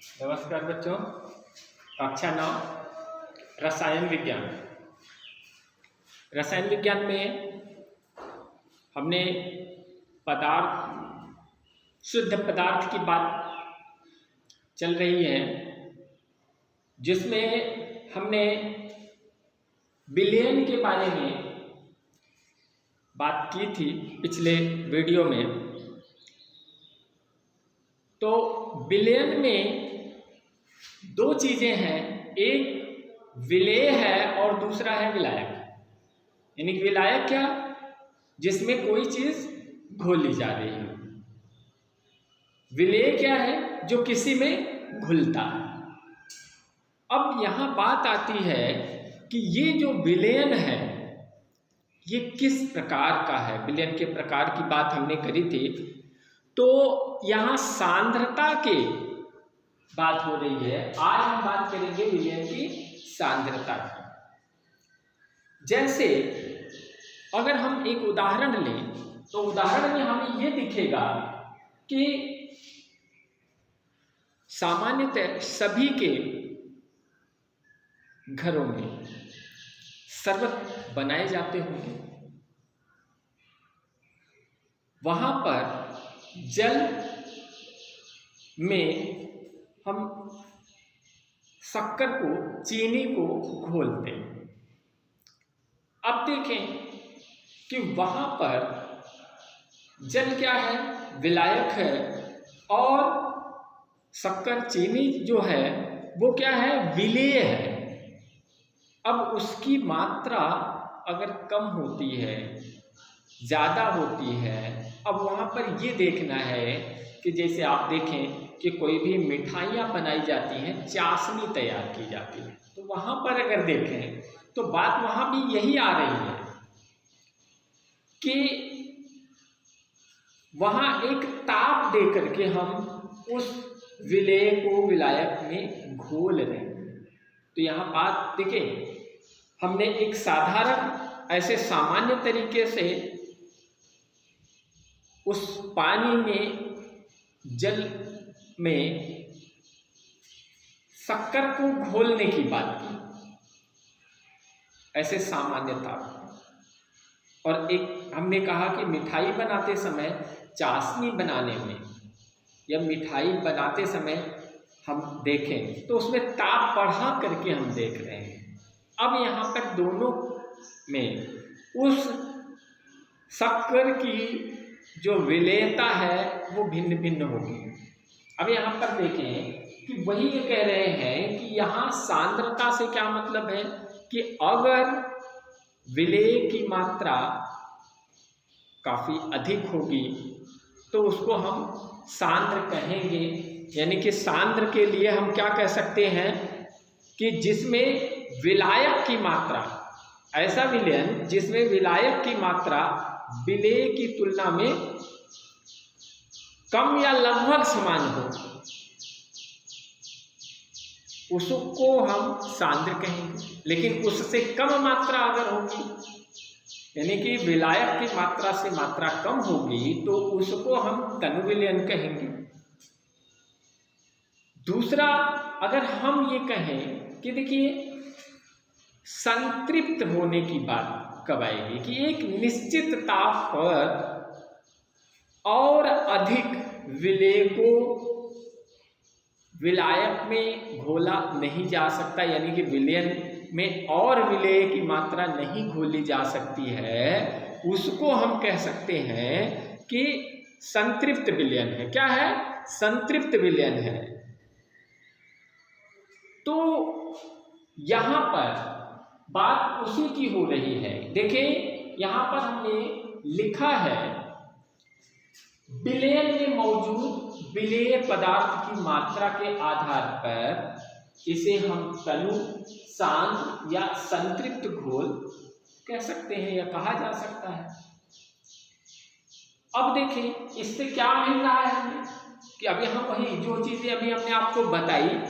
नमस्कार बच्चों। कक्षा 9 रसायन विज्ञान। रसायन विज्ञान में हमने शुद्ध पदार्थ की बात चल रही है, जिसमें हमने विलयन के बारे में बात की थी पिछले वीडियो में। तो विलयन में दो चीजें हैं, एक विलेय है और दूसरा है विलायक। यानी कि विलायक क्या, जिसमें कोई चीज घोली जा रही है। विलेय क्या है, जो किसी में घुलता है। अब यहां बात आती है कि ये जो विलयन है ये किस प्रकार का है। विलयन के प्रकार की बात हमने करी थी। तो यहां सांद्रता के बात हो रही है। आज हम बात करेंगे विलयन की सांद्रता की। जैसे अगर हम एक उदाहरण लें तो उदाहरण में हमें यह दिखेगा कि सामान्यतः सभी के घरों में शरबत बनाए जाते होंगे। वहां पर जल में हम शक्कर को, चीनी को घोलते हैं। अब देखें कि वहां पर जल क्या है, विलायक है, और शक्कर, चीनी जो है वो क्या है, विलेय है। अब उसकी मात्रा अगर कम होती है, ज़्यादा होती है, अब वहाँ पर ये देखना है कि जैसे आप देखें कि कोई भी मिठाइयाँ बनाई जाती हैं, चाशनी तैयार की जाती है, तो वहाँ पर अगर देखें तो बात वहाँ भी यही आ रही है कि वहाँ एक ताप दे करके हम उस विलेय को विलायक में घोल रहे हैं। तो यहाँ बात देखें, हमने एक साधारण ऐसे सामान्य तरीके से उस पानी में, जल में शक्कर को घोलने की बात की, ऐसे सामान्यता। और एक हमने कहा कि मिठाई बनाते समय, चाशनी बनाने में या मिठाई बनाते समय हम देखें तो उसमें ताप बढ़ा करके हम देख रहे हैं। अब यहाँ पर दोनों में उस शक्कर की जो विलेयता है वो भिन्न भिन्न होगी। अब यहाँ पर देखें कि वही ये कह रहे हैं कि यहाँ सांद्रता से क्या मतलब है कि अगर विलेय की मात्रा काफी अधिक होगी तो उसको हम सांद्र कहेंगे। यानी कि सांद्र के लिए हम क्या कह सकते हैं कि जिसमें विलायक की मात्रा, ऐसा विलयन जिसमें विलायक की मात्रा विलेय की तुलना में कम या लगभग समान हो, उसको हम सांद्र कहेंगे। लेकिन उससे कम मात्रा अगर होगी, यानी कि विलायक की मात्रा से मात्रा कम होगी, तो उसको हम तनु विलयन कहेंगे। दूसरा, अगर हम ये कहें कि देखिए संतृप्त होने की बात कब आएगी कि एक निश्चित ताप पर और अधिक विलेय को विलायक में घोला नहीं जा सकता, यानी कि विलयन में और विलेय की मात्रा नहीं घोली जा सकती है, उसको हम कह सकते हैं कि संतृप्त विलयन है। क्या है, संतृप्त विलयन है। तो यहां पर बात उसी की हो रही है। देखिए यहां पर हमने लिखा है विलयन में मौजूद विलेय पदार्थ की मात्रा के आधार पर इसे हम तनु, सांद्र या संतृप्त घोल कह सकते हैं या कहा जा सकता है। अब देखें इससे क्या मिल रहा है हमें कि अब यहाँ वही जो चीजें अभी हमने आपको बताई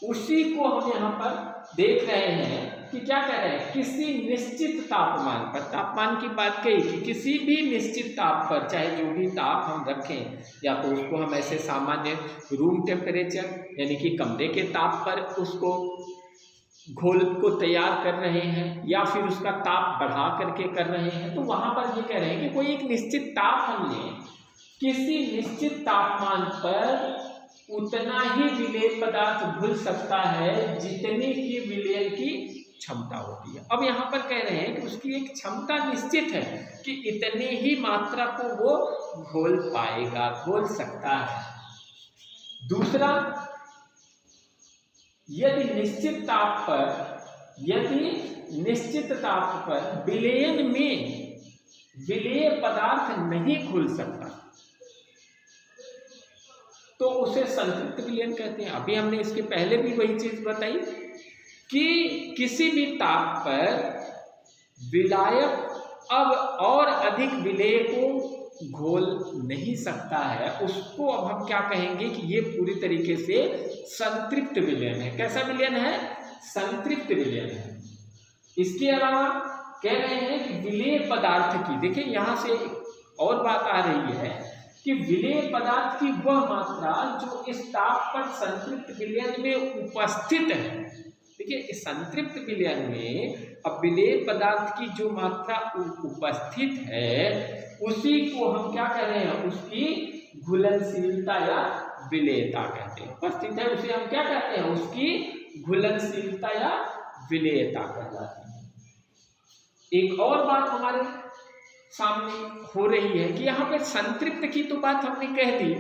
उसी को हम यहाँ पर देख रहे हैं कि क्या कह रहे हैं, किसी निश्चित तापमान पर, तापमान की बात कही कि किसी भी निश्चित ताप पर, चाहे जो भी ताप हम रखें, या तो उसको हम ऐसे सामान्य रूम टेम्परेचर यानी कि कमरे के ताप पर उसको घोल को तैयार कर रहे हैं, या फिर उसका ताप बढ़ा करके कर रहे हैं, तो वहां पर ये कह रहे हैं कि कोई एक निश्चित ताप हमने किसी निश्चित तापमान पर उतना ही विलेय पदार्थ घुल सकता है जितने की विलयन की क्षमता होती है। अब यहाँ पर कह रहे हैं कि उसकी एक क्षमता निश्चित है कि इतने ही मात्रा को वो घोल पाएगा, घोल सकता है। दूसरा, यदि निश्चित ताप पर विलयन में विलेय पदार्थ नहीं घुल सकता तो उसे संतृप्त विलयन कहते हैं। अभी हमने इसके पहले भी वही चीज बताई कि किसी भी ताप पर विलायक अब और अधिक विलेय को घोल नहीं सकता है, उसको अब हम क्या कहेंगे कि ये पूरी तरीके से संतृप्त विलयन है। कैसा विलयन है? संतृप्त विलयन है। इसके अलावा कह रहे हैं कि विलेय पदार्थ की, देखिए यहां से और बात आ रही है कि विलेय पदार्थ की वह मात्रा जो इस ताप पर संतृप्त विलयन में उपस्थित है। देखिए इस संतृप्त विलयन में अब विलेय पदार्थ की जो मात्रा उपस्थित है उसी को हम क्या कह रहे हैं, उसकी घुलनशीलता या विलेयता कहते हैं। उपस्थित है उसे हम क्या कहते हैं, उसकी घुलनशीलता या विलेयता कहलाती है। एक और बात हमारे सामने हो रही है कि यहाँ पे संतृप्त की तो बात हमने कह दी,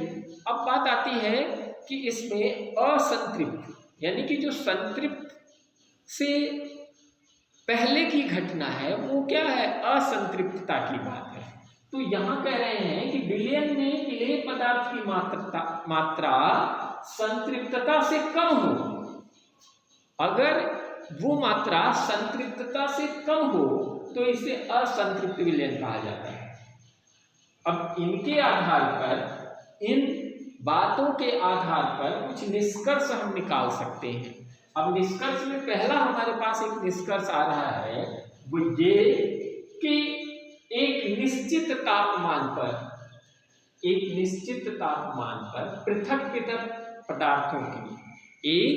अब बात आती है कि इसमें असंतृप्त यानी कि जो संतृप्त से पहले की घटना है वो क्या है, असंतृप्तता की बात है। तो यहाँ कह रहे हैं कि विलयन में विलेय पदार्थ की मात्रा संतृप्तता से कम हो, अगर वो मात्रा संतृप्तता से कम हो तो इसे असंतृप्त विलयन कहा जाता है। अब इनके आधार पर, इन बातों के आधार पर कुछ निष्कर्ष हम निकाल सकते हैं। अब निष्कर्ष में पहला हमारे पास एक निष्कर्ष आ रहा है, वो ये कि एक निश्चित तापमान पर पृथक पृथक पदार्थों की, एक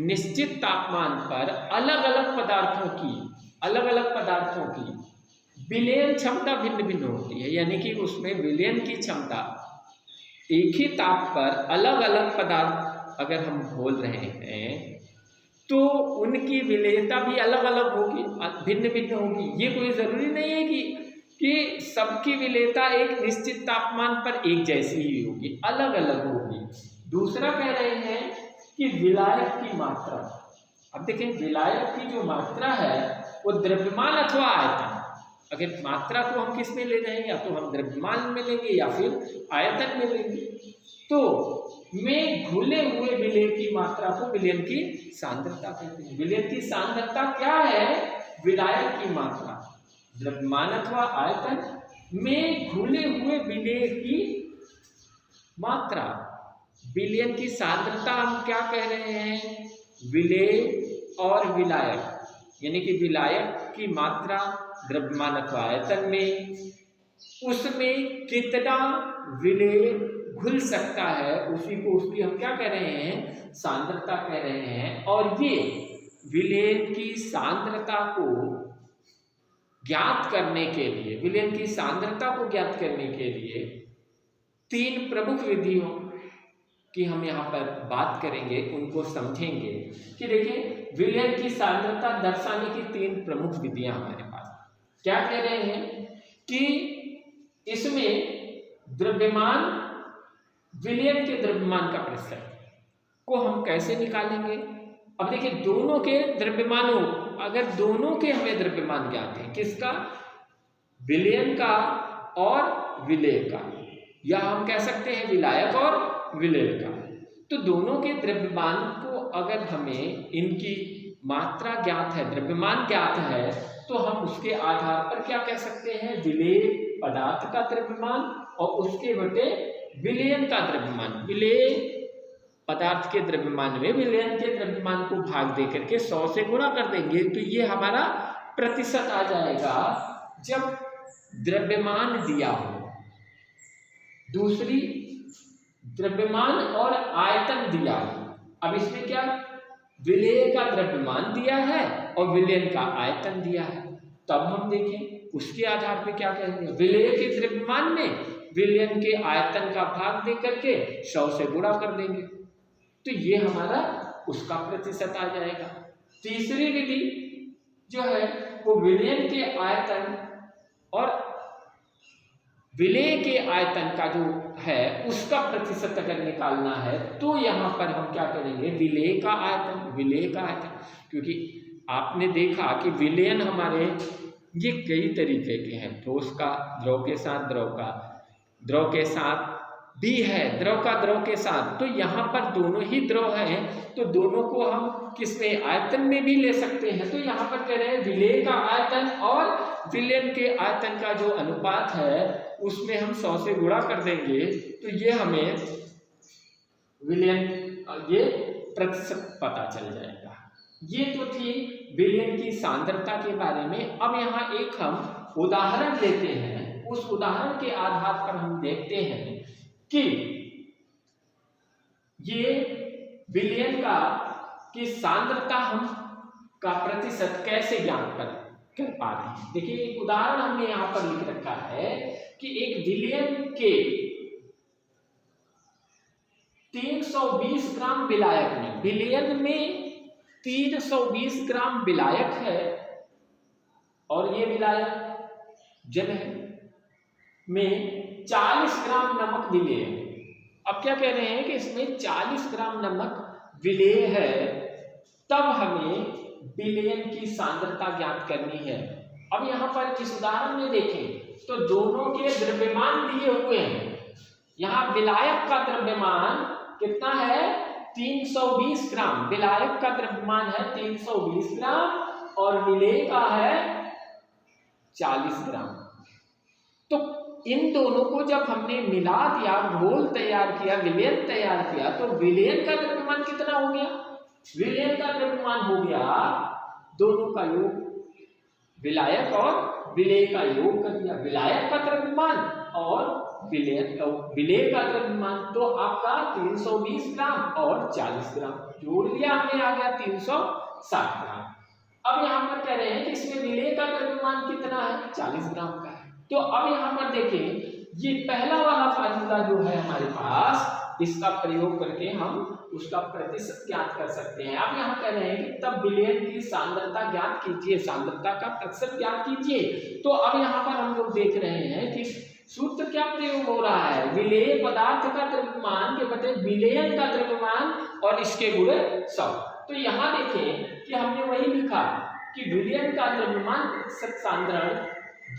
निश्चित तापमान पर अलग अलग पदार्थों की विलयन क्षमता भिन्न भिन्न होती है। यानी कि उसमें विलयन की क्षमता, एक ही ताप पर अलग अलग पदार्थ अगर हम घोल रहे हैं तो उनकी विलेयता भी अलग अलग होगी, भिन्न भिन्न होगी। ये कोई जरूरी नहीं है कि सबकी विलेयता एक निश्चित तापमान पर एक जैसी ही होगी, अलग अलग होगी। दूसरा कह रहे हैं कि विलायक की मात्रा, अब देखें विलायक की जो मात्रा है वो द्रव्यमान अथवा आयतन, अगर मात्रा को हम किस में ले रहे हैं, या तो हम द्रव्यमान में लेंगे या फिर आयतन में लेंगे। तो में घुले हुए विलय की मात्रा को विलयन की सांद्रता कहते हैं। विलयन की सांद्रता क्या है, विलायक की मात्रा द्रव्यमान अथवा आयतन में घुले हुए विलय की मात्रा, विलयन की सांद्रता हम क्या कह रहे हैं, विलय और विलायक, यानी कि विलायक की मात्रा द्रव्यमान अथवा आयतन में, उसमें कितना विलय घुल सकता है उसकी हम क्या कह रहे हैं, सांद्रता कह रहे हैं। और ये विलयन की सांद्रता को ज्ञात करने के लिए, विलयन की सांद्रता को ज्ञात करने के लिए तीन प्रमुख विधियों की हम यहाँ पर बात करेंगे, उनको समझेंगे। कि देखिए विलयन की सांद्रता दर्शाने की तीन प्रमुख विधियां हमारे पास क्या कह रहे हैं कि इसमें द्रव्यमान, विलयन के द्रव्यमान का प्रतिशत को हम कैसे निकालेंगे। अब देखिए दोनों के द्रव्यमानों, अगर दोनों के हमें द्रव्यमान ज्ञात है, किसका, विलयन का और विलेय का, या हम कह सकते हैं विलायक और विलेय का, तो दोनों के द्रव्यमान को अगर हमें इनकी मात्रा ज्ञात है, द्रव्यमान ज्ञात है, तो हम उसके आधार पर क्या कह सकते हैं, विलेय पदार्थ का द्रव्यमान और उसके बटे विलयन का द्रव्यमान, विलेय पदार्थ के द्रव्यमान में विलयन के द्रव्यमान को भाग दे करके 100 से गुणा कर देंगे तो ये हमारा प्रतिशत आ जाएगा जब द्रव्यमान दिया हो। दूसरी, द्रव्यमान और आयतन दिया हो। अब इसमें क्या, विलेय का द्रव्यमान दिया है और विलयन का आयतन दिया है, तब हम देखें उसके आधार पे क्या करेंगे। विलेय के द्रव्यमान में विलयन के आयतन का भाग दे करके 100 से गुणा कर देंगे तो ये हमारा उसका प्रतिशत आ जाएगा। तीसरी विधि जो है वो विलयन के आयतन और विलेय के आयतन का जो है उसका प्रतिशत अगर निकालना है तो यहाँ पर हम क्या करेंगे, विलेय का आयतन, क्योंकि आपने देखा कि विलयन हमारे ये कई तरीके के हैं, ठोस का, द्रव के साथ, द्रव के साथ भी है, द्रव का द्रव के साथ। तो यहाँ पर दोनों ही द्रव हैं तो दोनों को हम किसमें, आयतन में भी ले सकते हैं। तो यहाँ पर कह रहे हैं विलेय का आयतन और विलयन के आयतन का जो अनुपात है उसमें हम 100 से गुणा कर देंगे तो ये हमें विलयन, ये प्रतिशत पता चल जाएगा। ये तो थी विलयन की सांद्रता के बारे में। अब यहाँ एक हम उदाहरण लेते हैं, उस उदाहरण के आधार पर हम देखते हैं कि ये विलयन की सांद्रता हम का प्रतिशत कैसे ज्ञात कर पा रहे हैं। देखिए एक उदाहरण हमने यहाँ पर लिख रखा है कि एक विलयन के 320 ग्राम विलायक में, विलयन में 320 ग्राम विलायक है और ये विलायक जल है में 40 ग्राम नमक विलेय है। अब क्या कह रहे हैं कि इसमें 40 ग्राम नमक विलेय है, तब हमें विलयन की सांद्रता ज्ञात करनी है। अब यहाँ पर इस उदाहरण में देखें तो दोनों के द्रव्यमान दिए हुए हैं। यहाँ विलायक का द्रव्यमान कितना है, 320 ग्राम, विलायक का द्रव्यमान है 320 ग्राम और विलेय का है 40 ग्राम। तो इन दोनों को जब हमने मिला दिया, घोल तैयार किया, विलयन तैयार किया, तो विलयन का द्रव्यमान कितना हो गया, विलयन का द्रव्यमान हो गया दोनों का योग, विलायक और विलेय का योग कर दिया, विलायक का द्रव्यमान और विलेय का द्रव्यमान, तो आपका 320 ग्राम और 40 ग्राम जोड़ दिया हमने, आ गया 360 ग्राम। अब यहाँ पर कह रहे हैं कि इसमें विलेय का द्रव्यमान कितना है, 40 ग्राम का है। तो अब यहाँ पर देखें ये पहला वाला फार्मूला जो है हमारे पास, इसका प्रयोग करके हम उसका प्रतिशत ज्ञात कर सकते हैं। अब यहाँ कह रहे हैं कि तब विलयन की सांद्रता ज्ञात कीजिए, सांद्रता का प्रतिशत ज्ञात कीजिए। तो अब यहाँ पर हम लोग देख रहे हैं कि सूत्र क्या प्रयोग हो रहा है, विलेय पदार्थ का द्रव्यमान के बटे विलयन का द्रव्यमान और इसके गुणे 100। तो यहाँ देखें कि हमने वही लिखा कि विलयन का द्रव्यमान प्रतिशत सांद्रण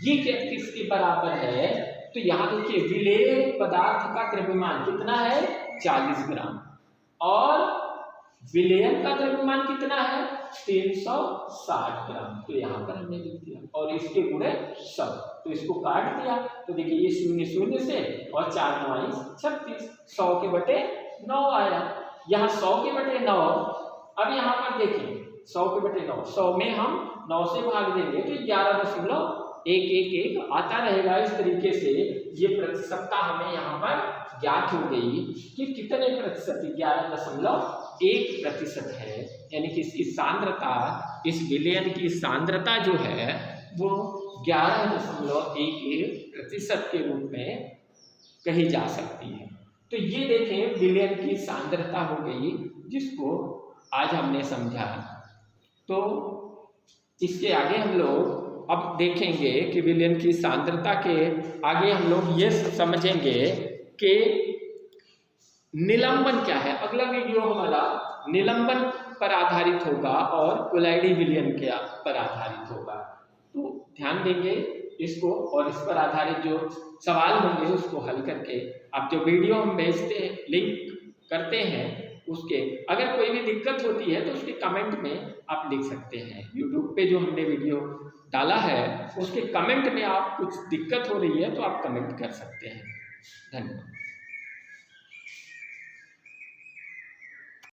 ये किसके बराबर है, तो यहाँ देखिए विलेय पदार्थ का द्रव्यमान कितना है 40 ग्राम और विलयन का द्रव्यमान कितना है 360 ग्राम। तो यहाँ पर हमने लिख दिया और इसके गुणे 100, तो इसको काट दिया तो देखिए ये 0 0 से और 4 9 36, 100 के बटे 9 आया, यहाँ 100 के बटे 9। अब यहाँ पर देखिए 100 के बटे 9, 100 में हम 9 से भाग देंगे तो 11.111 आता रहेगा। इस तरीके से ये प्रतिशतता हमें यहाँ पर ज्ञात हो गई कि कितने प्रतिशत, 11.1% है, यानी कि इसकी सांद्रता, इस विलयन की सांद्रता जो है वो 11.11% के रूप में कही जा सकती है। तो ये देखें विलयन की सांद्रता हो गई जिसको आज हमने समझा। तो इसके आगे हम लोग अब देखेंगे कि विलयन की सांद्रता के आगे हम लोग ये समझेंगे कि निलंबन क्या है। अगला वीडियो हमारा निलंबन पर आधारित होगा और कोलाइडी विलयन के पर आधारित होगा। तो ध्यान देंगे इसको और इस पर आधारित जो सवाल होंगे उसको हल करके आप जो वीडियो हम भेजते हैं, लिंक करते हैं, उसके अगर कोई भी दिक्कत होती है तो उसके कमेंट में आप लिख सकते हैं। यूट्यूब पे जो हमने वीडियो डाला है उसके कमेंट में आप कुछ दिक्कत हो रही है तो आप कमेंट कर सकते हैं। धन्यवाद।